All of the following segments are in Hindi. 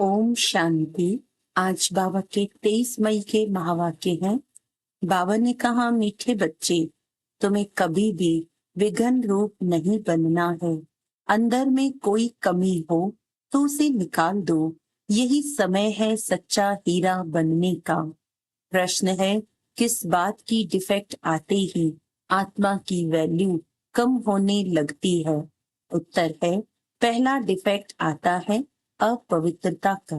ओम शांति। आज बाबा के 23 मई के महावाक्य हैं। बाबा ने कहा, मीठे बच्चे, तुम्हें कभी भी विघन रूप नहीं बनना है। अंदर में कोई कमी हो तो उसे निकाल दो। यही समय है सच्चा हीरा बनने का। प्रश्न है, किस बात की डिफेक्ट आते ही आत्मा की वैल्यू कम होने लगती है? उत्तर है, पहला डिफेक्ट आता है अपवित्रता का।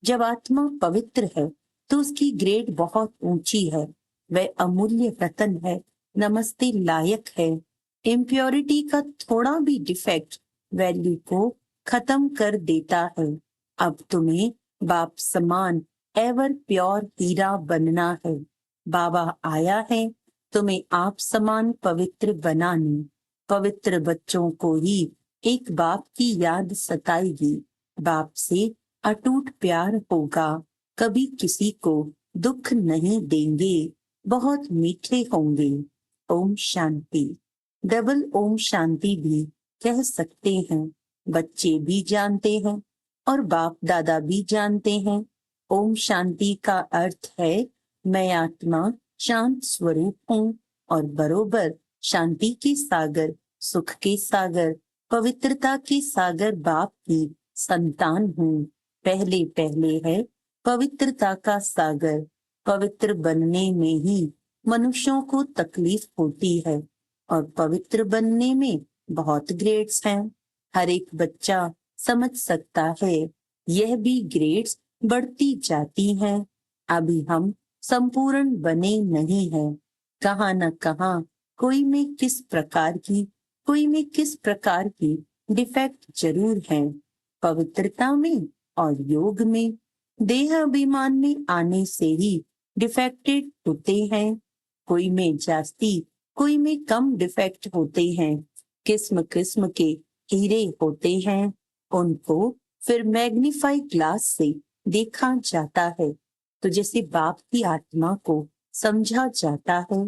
जब आत्मा पवित्र है तो उसकी ग्रेड बहुत ऊंची है। वह अमूल्य रतन है, नमस्ते लायक है। इम्प्योरिटी का थोड़ा भी डिफेक्ट वैल्यू को खत्म कर देता है। अब तुम्हें बाप समान एवर प्योर हीरा बनना है। बाबा आया है तुम्हें आप समान पवित्र बनाने। पवित्र बच्चों को ही एक बाप की याद सताएगी। बाप से अटूट प्यार होगा। कभी किसी को दुख नहीं देंगे। बहुत मीठे होंगे। ओम शांति। डबल ओम शांति भी कह सकते हैं। बच्चे भी जानते हैं और बाप दादा भी जानते हैं। ओम शांति का अर्थ है, मैं आत्मा शांत स्वरूप हूँ और बरोबर शांति के सागर, सुख के सागर, पवित्रता के सागर बाप की संतान हूँ। पहले पहले है पवित्रता का सागर। पवित्र बनने में ही मनुष्यों को तकलीफ होती है और पवित्र बनने में बहुत ग्रेड्स हैं। हर एक बच्चा समझ सकता है। यह भी ग्रेड्स बढ़ती जाती हैं। अभी हम संपूर्ण बने नहीं हैं। कहाँ न कहाँ कोई में किस प्रकार की डिफेक्ट जरूर है। पवित्रता में और योग में, देह अभिमान में आने से ही डिफेक्टेड होते हैं। कोई में जास्ती, कोई में कम डिफेक्ट होते हैं। किस्म किस्म के हीरे होते हैं। उनको फिर मैग्नीफाई ग्लास से देखा जाता है। तो जैसे बाप की आत्मा को समझा जाता है,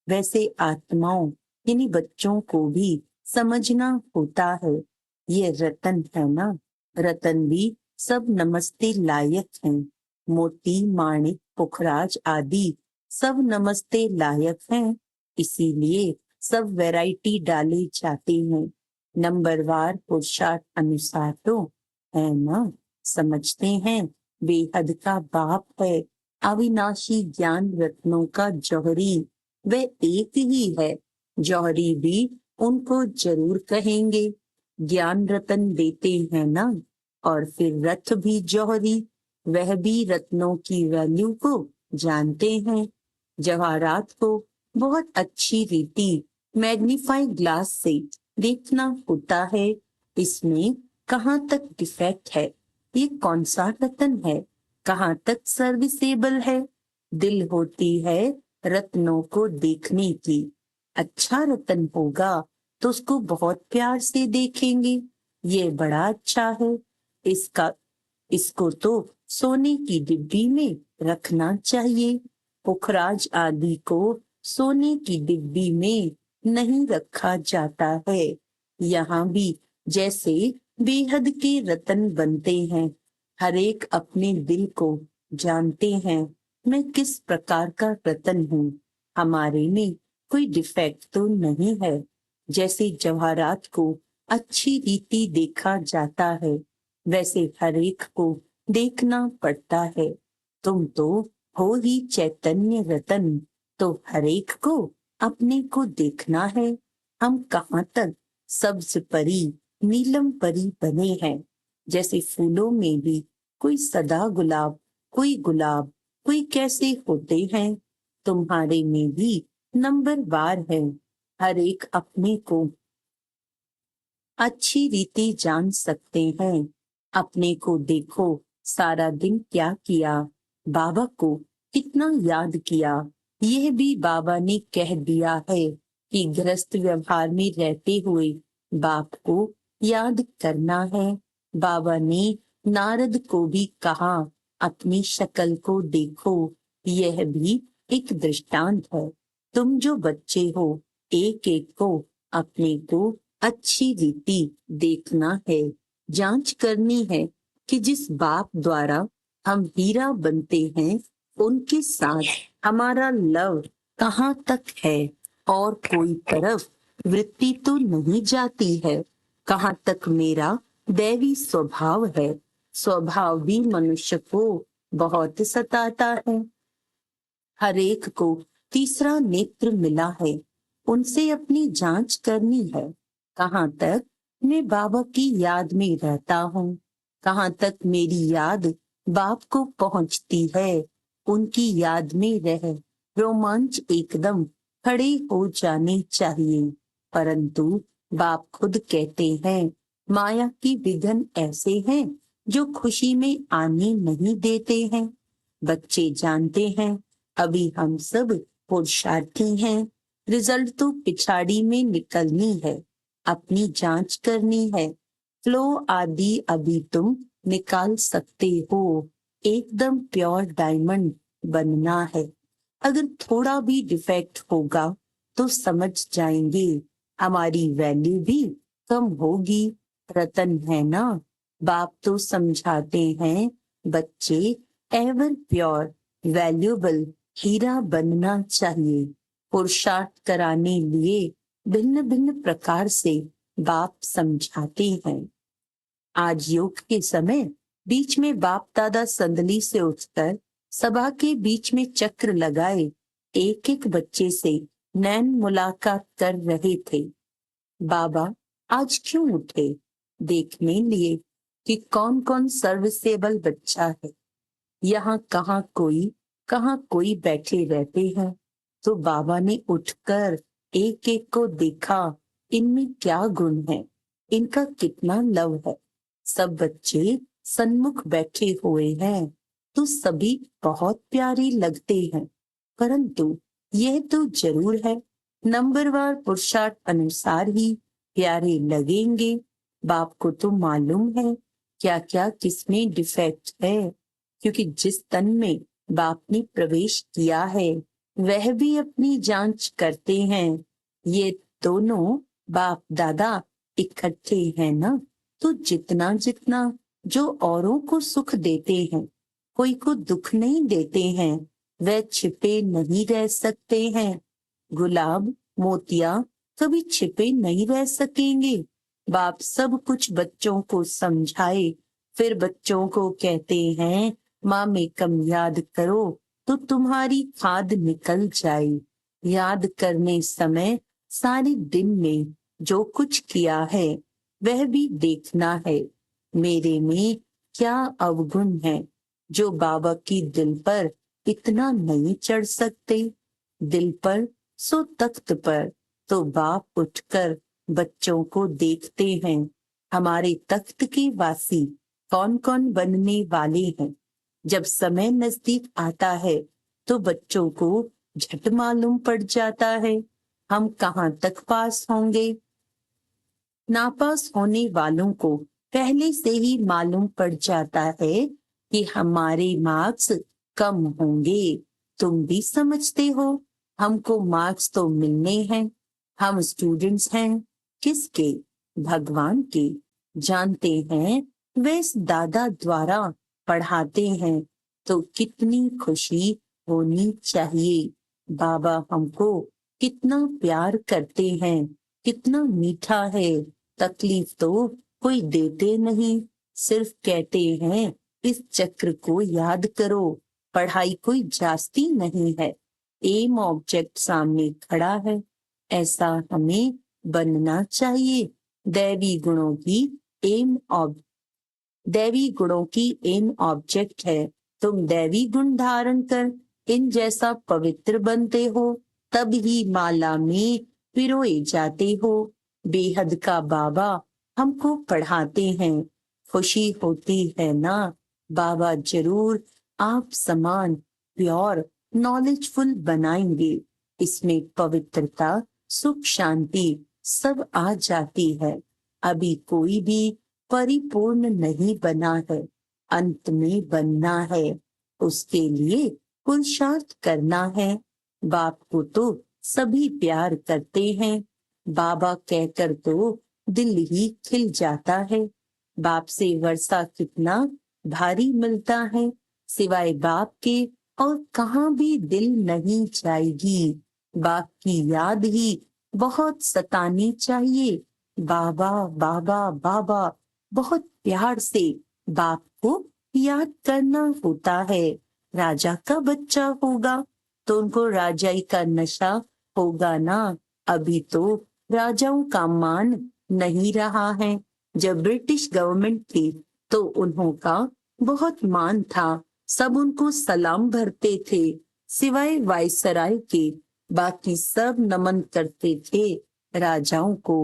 वैसे आत्माओं यानी बच्चों को भी समझना होता है। ये रतन है ना, रतन भी सब नमस्ते लायक हैं। मोती, माणिक, पुखराज आदि सब नमस्ते लायक हैं। इसीलिए सब वैरायटी डाले जाते हैं। नंबरवार पुरुषार्थ अनुसार तो है ना। समझते हैं बेहद का बाप है, अविनाशी ज्ञान रत्नों का जौहरी। वे एक ही है। जौहरी भी उनको जरूर कहेंगे। ज्ञान रतन देते हैं ना। और फिर रथ भी जौहरी, वह भी रत्नों की वैल्यू को जानते हैं। जवाहरात को बहुत अच्छी रीति मैग्नीफाई ग्लास से देखना होता है। इसमें कहाँ तक डिफेक्ट है, ये कौन सा रतन है, कहाँ तक सर्विसेबल है। दिल होती है रत्नों को देखने की। अच्छा रतन होगा तो उसको बहुत प्यार से देखेंगे। ये बड़ा अच्छा है, इसको तो सोने की डिब्बी में रखना चाहिए। पुखराज आदि को सोने की डिब्बी में नहीं रखा जाता है। यहाँ भी जैसे बेहद के रतन बनते हैं। हर एक अपने दिल को जानते हैं, मैं किस प्रकार का रतन हूँ। हमारे में कोई डिफेक्ट तो नहीं है। जैसे जवाहरात को अच्छी रीति देखा जाता है, वैसे हर एक को देखना पड़ता है। तुम तो हो ही चैतन्य रतन, तो हर एक को अपने को देखना है। हम कहाँ तक सब्ज परी, नीलम परी बने हैं। जैसे फूलों में भी कोई सदा गुलाब, कोई गुलाब, कोई कैसे होते हैं। तुम्हारे में भी नंबर वार है। हर एक अपने को अच्छी रीति जान सकते हैं। अपने को देखो, सारा दिन क्या किया, बाबा को कितना याद किया। यह भी बाबा ने कह दिया है कि गृहस्थ व्यवहार में रहते हुए बाप को याद करना है। बाबा ने नारद को भी कहा, अपनी शक्ल को देखो। यह भी एक दृष्टांत है। तुम जो बच्चे हो, एक एक को अपने को अच्छी रीति देखना है, जांच करनी है कि जिस बाप द्वारा हम हीरा बनते हैं, उनके साथ हमारा लव कहाँ तक है और कोई तरफ वृत्ति तो नहीं जाती है। कहाँ तक मेरा दैवी स्वभाव है। स्वभाव भी मनुष्य को बहुत सताता है। हर एक को तीसरा नेत्र मिला है, उनसे अपनी जांच करनी है। कहाँ तक मैं बाबा की याद में रहता हूँ, कहाँ तक मेरी याद बाप को पहुंचती है। उनकी याद में रह रोमांच एकदम खड़े हो जाने चाहिए। परंतु बाप खुद कहते हैं, माया की विघ्न ऐसे हैं जो खुशी में आने नहीं देते हैं। बच्चे जानते हैं अभी हम सब पुरुषार्थी हैं, रिजल्ट तो पिछाड़ी में निकलनी है। अपनी जांच करनी है। फ्लो आदि अभी तुम निकाल सकते हो। एकदम प्योर डायमंड बनना है। अगर थोड़ा भी डिफेक्ट होगा तो समझ जाएंगे हमारी वैल्यू भी कम होगी। रतन है ना, बाप तो समझाते हैं बच्चे एवर प्योर वैल्यूएबल हीरा बनना चाहिए। पुरुषार्थ कराने लिए भिन्न भिन्न प्रकार से बाप समझाते हैं। आज योग के समय बीच में बाप दादा संदली से उठकर सभा के बीच में चक्र लगाए एक एक बच्चे से नैन मुलाकात कर रहे थे। बाबा आज क्यों उठे? देखने लिए कि कौन कौन सर्विसेबल बच्चा है। यहाँ कहाँ कोई बैठे रहते हैं। तो बाबा ने उठकर एक एक को देखा, इनमें क्या गुण है, इनका कितना लव है। सब बच्चे सन्मुख बैठे हुए हैं तो सभी बहुत प्यारे लगते हैं। परंतु यह तो जरूर है, नंबरवार पुरुषार्थ अनुसार ही प्यारे लगेंगे। बाप को तो मालूम है क्या क्या किसमें डिफेक्ट है, क्योंकि जिस तन में बाप ने प्रवेश किया है वह भी अपनी जांच करते हैं। ये दोनों बाप दादा इकट्ठे हैं ना, तो जितना जितना जो औरों को सुख देते हैं, कोई को दुख नहीं देते हैं, वह छिपे नहीं रह सकते हैं। गुलाब मोतिया कभी छिपे नहीं रह सकेंगे। बाप सब कुछ बच्चों को समझाए, फिर बच्चों को कहते हैं माँ में कम याद करो तो तुम्हारी खाद निकल जाए। याद करने समय सारे दिन में जो कुछ किया है वह भी देखना है। मेरे में क्या अवगुण है जो बाबा की दिल पर इतना नहीं चढ़ सकते। दिल पर सो तख्त पर तो बाप उठकर बच्चों को देखते हैं। हमारे तख्त के वासी कौन कौन बनने वाले हैं। जब समय नजदीक आता है तो बच्चों को झट मालूम पड़ जाता है हम कहाँ तक पास होंगे। नापास होने वालों को पहले से ही मालूम पड़ जाता है कि हमारे मार्क्स कम होंगे। तुम भी समझते हो हमको मार्क्स तो मिलने हैं। हम स्टूडेंट्स हैं किसके? भगवान के। जानते हैं वे इस दादा द्वारा पढ़ाते हैं तो कितनी खुशी होनी चाहिए। बाबा हमको कितना प्यार करते हैं, कितना मीठा है। तकलीफ तो कोई देते नहीं, सिर्फ कहते हैं इस चक्र को याद करो। पढ़ाई कोई जास्ती नहीं है, एम ऑब्जेक्ट सामने खड़ा है, ऐसा हमें बनना चाहिए। दैवी गुणों की एम दैवी गुणों की एम ऑब्जेक्ट है। तुम दैवी गुण धारण कर इन जैसा पवित्र बनते हो, तब ही माला में पिरोए जाते हो। बेहद का बाबा हमको पढ़ाते हैं, खुशी होती है ना। बाबा जरूर आप समान प्योर नॉलेजफुल बनाएंगे। इसमें पवित्रता सुख शांति सब आ जाती है। अभी कोई भी परिपूर्ण नहीं बना है, अंत में बनना है। उसके लिए पुरुषार्थ करना है। बाप को तो सभी प्यार करते हैं, बाबा कहकर तो दिल ही खिल जाता है। बाप से वर्षा कितना भारी मिलता है सिवाय बाप के, और कहाँ भी दिल नहीं जाएगी। बाप की याद ही बहुत सतानी चाहिए। बाबा बाबा बाबा बहुत प्यार से बाप को याद करना होता है। राजा का बच्चा होगा तो उनको राजाई का नशा होगा ना। अभी तो राजाओं का मान नहीं रहा है। जब ब्रिटिश गवर्नमेंट थी तो उन्हों का बहुत मान था, सब उनको सलाम भरते थे, सिवाय वायसराय के बाकी सब नमन करते थे राजाओं को।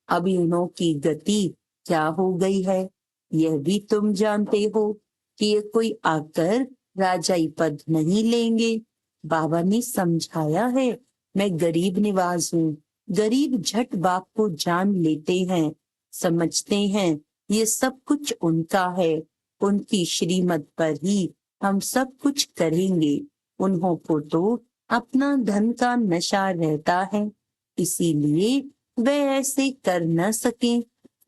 अभी उन्हों की गति क्या हो गई है यह भी तुम जानते हो कि ये कोई आकर राजाई पद नहीं लेंगे। बाबा ने समझाया है, मैं गरीब निवाज हूँ। गरीब झट बाप को जान लेते हैं, समझते हैं ये सब कुछ उनका है, उनकी श्रीमत पर ही हम सब कुछ करेंगे। उन्हों को तो अपना धन का नशा रहता है, इसीलिए वे ऐसे कर न सके।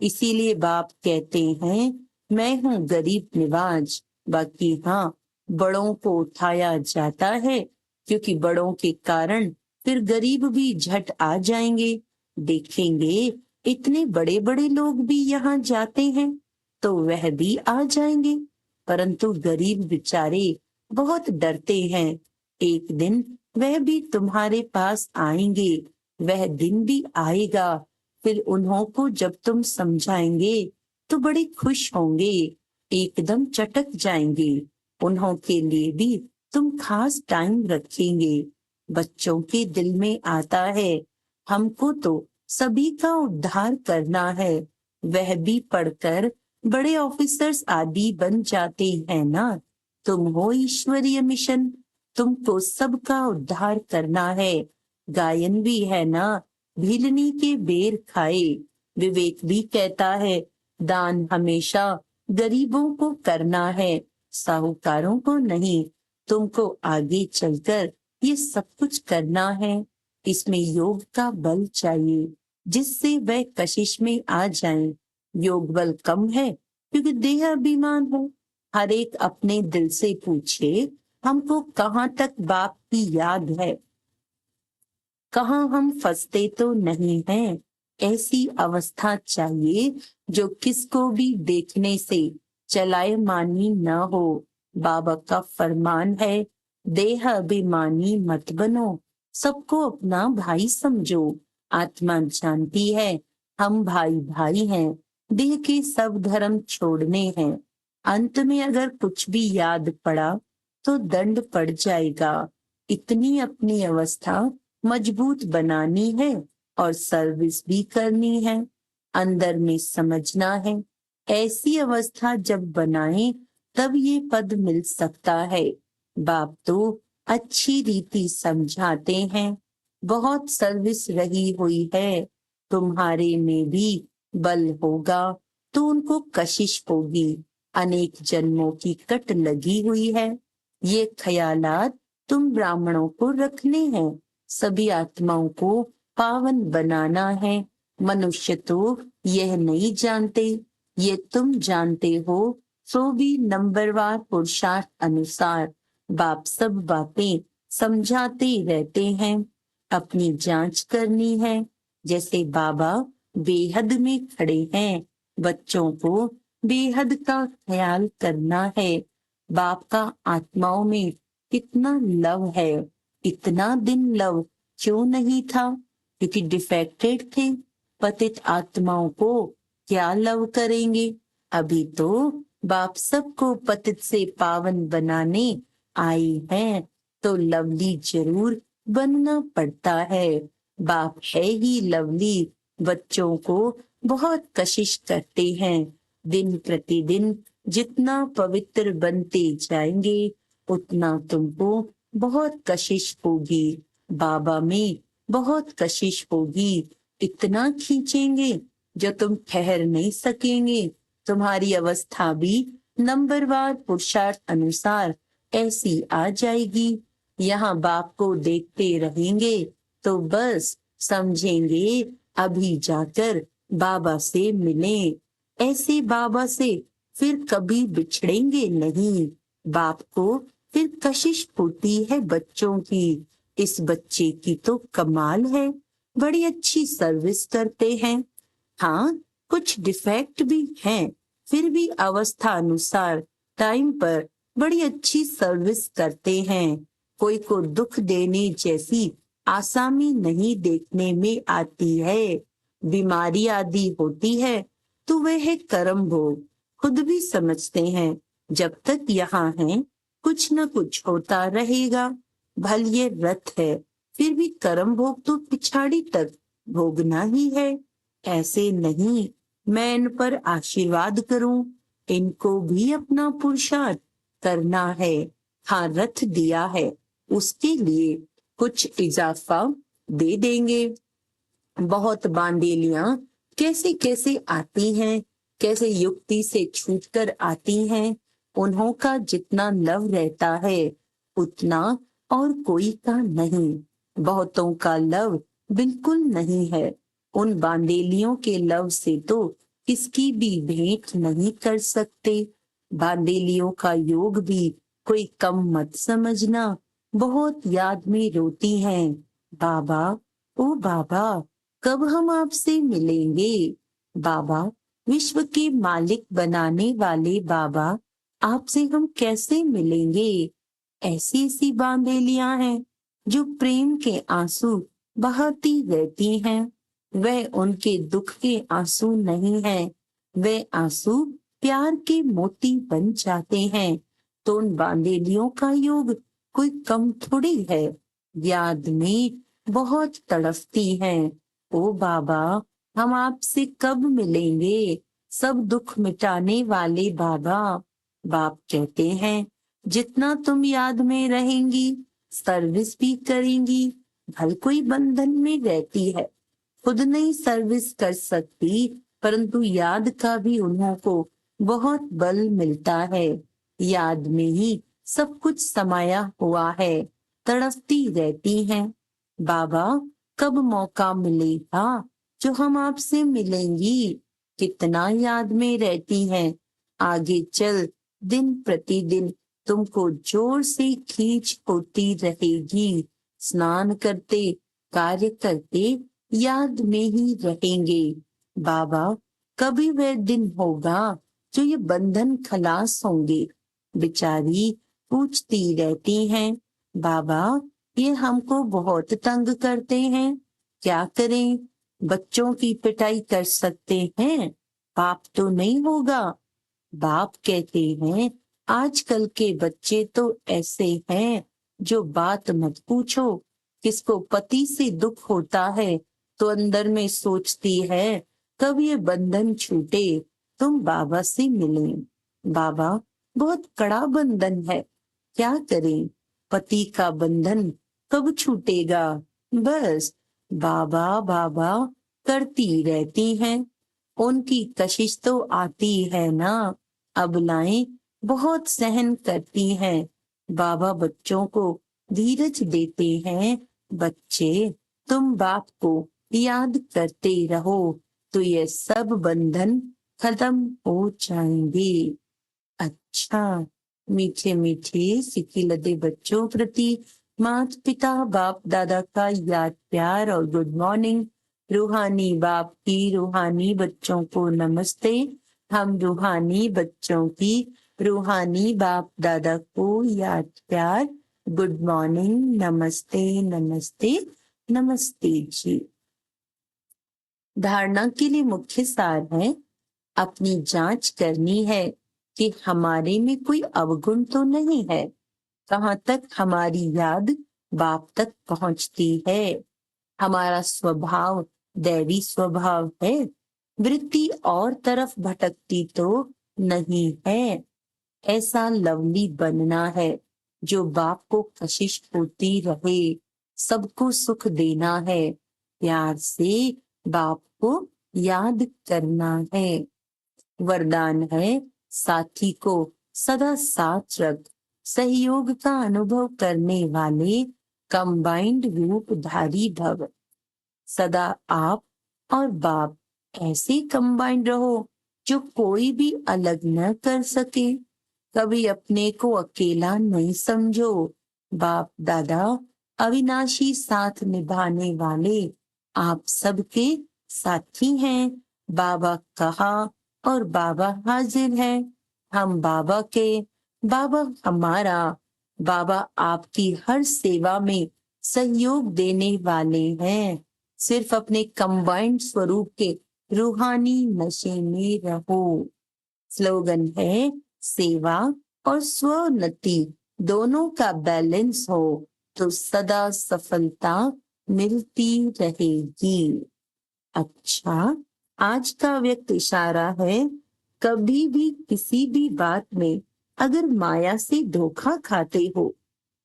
इसीलिए बाप कहते हैं मैं हूँ गरीब निवाज। बाकी हाँ, बड़ों को उठाया जाता है क्योंकि बड़ों के कारण फिर गरीब भी झट आ जाएंगे। देखेंगे इतने बड़े बड़े लोग भी यहाँ जाते हैं तो वह भी आ जाएंगे, परंतु गरीब बेचारे बहुत डरते हैं। एक दिन वह भी तुम्हारे पास आएंगे, वह दिन भी आएगा। फिर उन्हों को जब तुम समझाएंगे तो बड़े खुश होंगे, एकदम चटक जाएंगे। उन्हों के लिए भी तुम खास टाइम रखेंगे। बच्चों के दिल में आता है हमको तो सभी का उद्धार करना है, वह भी पढ़कर बड़े ऑफिसर्स आदि बन जाते हैं ना। तुम हो ईश्वरीय मिशन, तुमको सबका उद्धार करना है। गायन भी है ना, भीलनी के बेर खाए। विवेक भी कहता है दान हमेशा गरीबों को करना है, साहूकारों को नहीं। तुमको आगे चलकर ये सब कुछ करना है। इसमें योग का बल चाहिए जिससे वह कशिश में आ जाएं। योग बल कम है क्योंकि देह अभिमान है। हर एक अपने दिल से पूछे हमको कहाँ तक बाप की याद है, कहाँ हम फंसते तो नहीं हैं। ऐसी अवस्था चाहिए जो किसको भी देखने से चलायमानी न हो। बाबा का फरमान है देह अभिमानी मत बनो, सबको अपना भाई समझो। आत्मा जानती है हम भाई भाई हैं, देह के सब धर्म छोड़ने हैं। अंत में अगर कुछ भी याद पड़ा तो दंड पड़ जाएगा। इतनी अपनी अवस्था मजबूत बनानी है और सर्विस भी करनी है, अंदर में समझना है। ऐसी अवस्था जब बनाए तब ये पद मिल सकता है। बाप तो अच्छी रीति समझाते हैं, बहुत सर्विस रही हुई है, तुम्हारे में भी बल होगा तो उनको कशिश होगी। अनेक जन्मों की कट लगी हुई है, ये ख्यालात तुम ब्राह्मणों को रखने हैं। सभी आत्माओं को पावन बनाना है। मनुष्य तो यह नहीं जानते, ये तुम जानते हो। सो भी नंबरवार पुरुषार्थ अनुसार बाप सब बातें समझाते रहते हैं। अपनी जांच करनी है। जैसे बाबा बेहद में खड़े हैं, बच्चों को बेहद का ख्याल करना है। बाप का आत्माओं में कितना लव है, इतना दिन लव क्यों नहीं था? क्योंकि डिफेक्टेड थे। पतित आत्माओं को क्या लव करेंगे? अभी तो बाप सबको पतित से पावन बनाने आए हैं, तो लवली जरूर बनना पड़ता है। बाप है ही लवली, बच्चों को बहुत कशिश करते हैं। दिन प्रतिदिन जितना पवित्र बनते जाएंगे उतना तुमको बहुत कशिश होगी। बाबा में बहुत कशिश होगी, इतना खींचेंगे जो तुम ठहर नहीं सकेंगे। तुम्हारी अवस्था भी नंबरवार पुरुषार्थ अनुसार ऐसी आ जाएगी। यहाँ बाप को देखते रहेंगे तो बस समझेंगे अभी जाकर बाबा से मिलें। ऐसे बाबा से फिर कभी बिछड़ेंगे नहीं। बाप को फिर कशिश होती है बच्चों की, इस बच्चे की तो कमाल है, बड़ी अच्छी सर्विस करते हैं। हाँ, कुछ डिफेक्ट भी हैं, फिर भी अवस्था अनुसार टाइम पर बड़ी अच्छी सर्विस करते हैं। कोई को दुख देने जैसी आसामी नहीं देखने में आती है। बीमारी आदि होती है तो वह है कर्म भोग, खुद भी समझते हैं। जब तक यहाँ हैं कुछ न कुछ होता रहेगा। भल ये रथ है, फिर भी कर्म भोग तो पिछाड़ी तक भोगना ही है। ऐसे नहीं मैं इन पर आशीर्वाद करूं, इनको भी अपना पुरुषार्थ करना है। हाँ, रथ दिया है, उसके लिए कुछ इजाफा दे देंगे। बहुत बांदेलियां कैसे कैसे आती हैं, कैसे युक्ति से छूटकर आती हैं। उन्हों का जितना लव रहता है उतना और कोई का नहीं। बहुतों का लव बिल्कुल नहीं है। उन बांदेलियों के लव से तो किसकी भी भेंट नहीं कर सकते। बांदेलियों का योग भी कोई कम मत समझना। बहुत याद में रोती हैं, बाबा ओ बाबा, कब हम आपसे मिलेंगे। बाबा, विश्व के मालिक बनाने वाले बाबा, आपसे हम कैसे मिलेंगे। ऐसी ऐसी बांदेलियां हैं जो प्रेम के आंसू बहाती रहती हैं। वह उनके दुख के आंसू नहीं हैं, वे आंसू प्यार के मोती बन जाते हैं। तो उन बांदेलियों का योग कोई कम थोड़ी है। याद में बहुत तड़पती हैं। ओ बाबा, हम आपसे कब मिलेंगे, सब दुख मिटाने वाले बाबा। बाप कहते हैं, जितना तुम याद में रहेंगी सर्विस भी करेंगी। भल कोई बंधन में रहती है, खुद नहीं सर्विस कर सकती, परंतु याद का भी उन्हों को बहुत बल मिलता है। याद में ही सब कुछ समाया हुआ है, तड़पती रहती हैं। बाबा, कब मौका मिलेगा जो हम आपसे मिलेंगी। कितना याद में रहती हैं। आगे चल दिन प्रतिदिन तुमको जोर से खींच होती रहेगी। स्नान करते, कार्य करते याद में ही रहेंगे। बाबा, कभी वह दिन होगा जो ये बंधन खलास होंगे। बेचारी पूछती रहती हैं, बाबा ये हमको बहुत तंग करते हैं, क्या करें। बच्चों की पिटाई कर सकते हैं, पाप तो नहीं होगा। बाप कहते हैं, आजकल के बच्चे तो ऐसे हैं जो बात मत पूछो। किसको पति से दुख होता है तो अंदर में सोचती है कब ये बंधन छूटे, तुम बाबा से मिलें। बाबा, बहुत कड़ा बंधन है, क्या करें। पति का बंधन कब छूटेगा। बस बाबा बाबा करती रहती हैं। उनकी कशिश तो आती है ना, अबलाएं बहुत सहन करती हैं। बाबा बच्चों को धीरज देते हैं, बच्चे तुम बाप को याद करते रहो तो ये सब बंधन खत्म हो जाएंगे। अच्छा, मीठे मीठे सिक्की लदे बच्चों प्रति माता पिता बाप दादा का याद प्यार और गुड मॉर्निंग। रूहानी बाप की रूहानी बच्चों को नमस्ते। हम रूहानी बच्चों की रूहानी बाप दादा को याद प्यार, गुड मॉर्निंग, नमस्ते नमस्ते नमस्ते जी। धारणा के लिए मुख्य सार है, अपनी जांच करनी है कि हमारे में कोई अवगुण तो नहीं है। कहाँ तक हमारी याद बाप तक पहुंचती है। हमारा स्वभाव दैवी स्वभाव है, वृत्ति और तरफ भटकती तो नहीं है। ऐसा लवली बनना है जो बाप को कशिश होती रहे, सबको सुख देना है, प्यार से बाप को याद करना है। वरदान है, साथी को सदा साथ रख, सहयोग का अनुभव करने वाले कंबाइंड रूपधारी भव। सदा आप और बाप ऐसे कंबाइंड रहो जो कोई भी अलग न कर सके। कभी अपने को अकेला नहीं समझो। बाप दादा अविनाशी साथ निभाने वाले आप सबके साथी हैं। बाबा कहा और बाबा हाजिर है। हम बाबा के, बाबा हमारा। बाबा आपकी हर सेवा में सहयोग देने वाले हैं। सिर्फ अपने कंबाइंड स्वरूप के रूहानी नशे में रहो। स्लोगन है, सेवा और स्वोन्नति दोनों का बैलेंस हो तो सदा सफलता मिलती रहेगी। अच्छा, आज का व्यक्त इशारा है, कभी भी किसी भी बात में अगर माया से धोखा खाते हो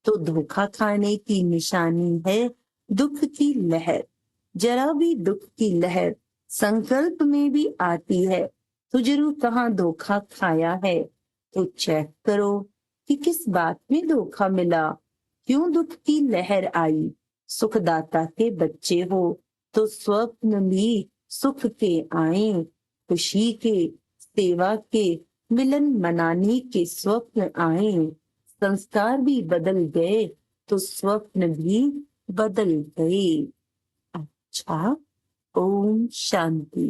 तो धोखा खाने की निशानी है दुख की लहर। जरा भी दुख की लहर संकल्प में भी आती है तो जरूर कहाँ धोखा खाया है। तो चेक करो कि किस बात में धोखा मिला, क्यों दुख की लहर आई। सुखदाता के बच्चे हो तो स्वप्न भी सुख के आए। खुशी के, सेवा के, मिलन मनाने के स्वप्न आए। संस्कार भी बदल गए तो स्वप्न भी बदल गए। अच्छा, ओम शांति।